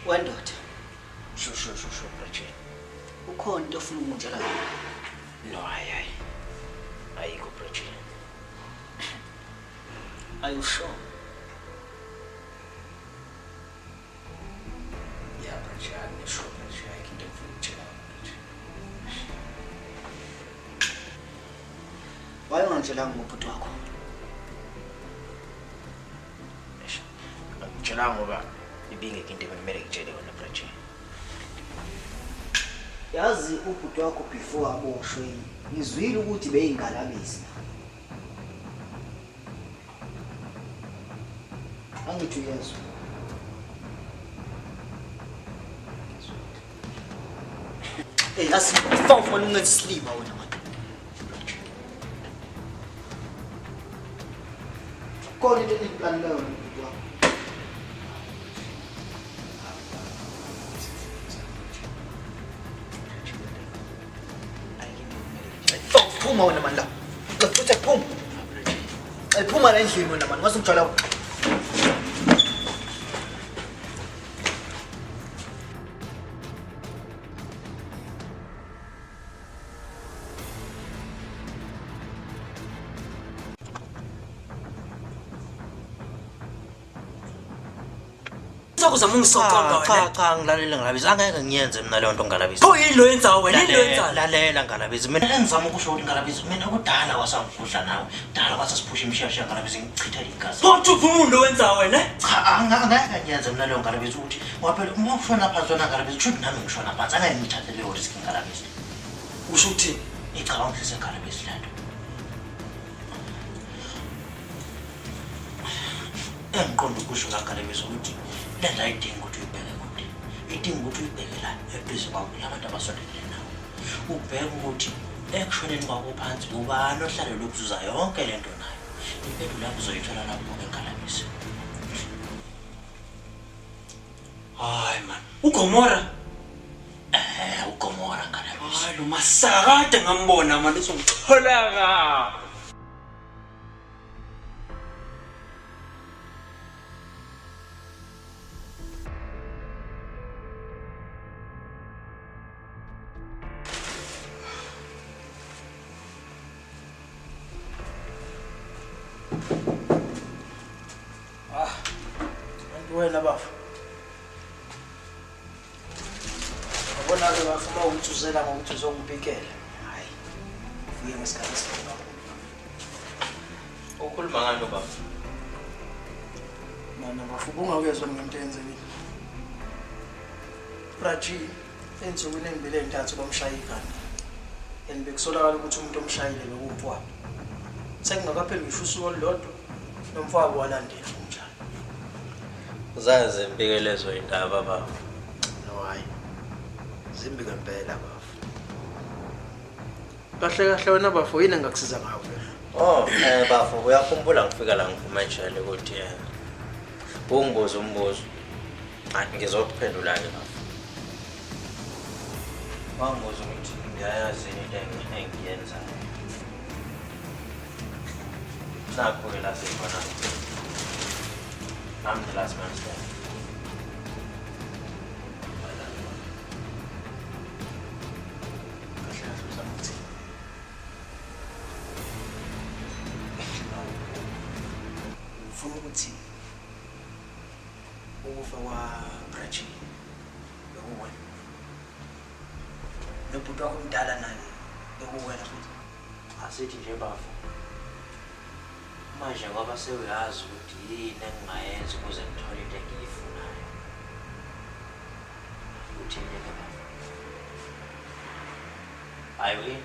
Wendoda. Sho Bratjie. Ukhona into ofuna ukungitshela yona? No, hayi. Ayikho Bratjie. Are you sure? Yeah, Bratjie, I'm sure Bratjie. I can definitely tell Bratjie. Why ungangitshelanga ngobhuti wakho? Ngitshela ngoba ibingeke into ebemele ngitshele yona Bratjie. Yazi ubhuti wakho before aboshwe ngizwile ukuthi beyingalabisi. Angithi uyezwa. Hey, asifawufuna ungenza isiliba wena manje. Khona into eniplan leyo ubhuti wakho. Phuma wena manje la. Ngifuthe phuma. Phuma la endlini wena manje ngasungijala. Uzama ungisocanga wena. Cha ngilalela Ngalabisi angeke ngiyenze mina leyo nto Ngalabisi. Pho yini lo yenzayo wena? Yini lo yenzayo? Lalela Ngalabisi mina engizama ukusho ukuthi Ngalabisi mina kudala wasangifudla nawe. Kudala wasasiphusha imshiyashiya Ngalabisi ngichitha igazi. Pho uthi umuntu lo wenzayo wena? Cha angeke ngiyenze mina leyo Ngalabisi ukuthi waphela uma ushona phansi wena Ngalabisi should nami ngishona phansi angeke ngithathe leyo risk Ngalabisi. Usho uthini? Icabanga ukuthi Ngalabisi lento. Engiqonda ukusho Ngalabisi ukuthi lento ayidingi ukuthi uyibheke kude. Idinga ukuthi uyibheke la eduze kwakho labantu abasondelene nawe. Ubheke ukuthi ekushoneni kwakho phansi ubani ohlale lokuzuza yonke lento nayo. Impendulo yakho uzoyithola lapho Ngalabisi. Hayi man. uGomora Ngalabisi. hayi lo masakade ngambona manje uzongitholaka. Wena bafu. Abona-ke bafu uma ungithuzela ngokuthi uzongibikela. Hayi. Ufike ngesikhathi esifuna. Ukhuluma ngani baba? Mana bafu ungakezwa ngento yenzeni. Bratjie ensukwini engibile entathu bamshaya ikhanda. Bekusolakala ukuthi umuntu omshayile bekumpwa. Sekungakapheli ngisho usuku olulodwa nomfowabo walandela umjalo. Uzazi impikelezo indaba baba. No hayi. Zimbi ngempela bafu. Kahle wena bafu yini engakusiza ngawo? Bafu uyakhumbula ngifika la ngivuma njalo ukuthi ungibuza umbuzo. Ngizokuphendula ke bafu. Wangibuza ukuthi ngiyayazi into engiyenzayo. Nakho ke la sikhona. I'm the last man standing. Ufuna ukuthi ukufa kwa-Bratjie bekuwena. Nobhuti wakho omdala naye bekuwena futhi. Asithi nje bafu. Manje ngoba sewuyazi ukuthi yini engingayenza ukuze ngithole into engiyifunayo. Uthini ke bafu? Hayi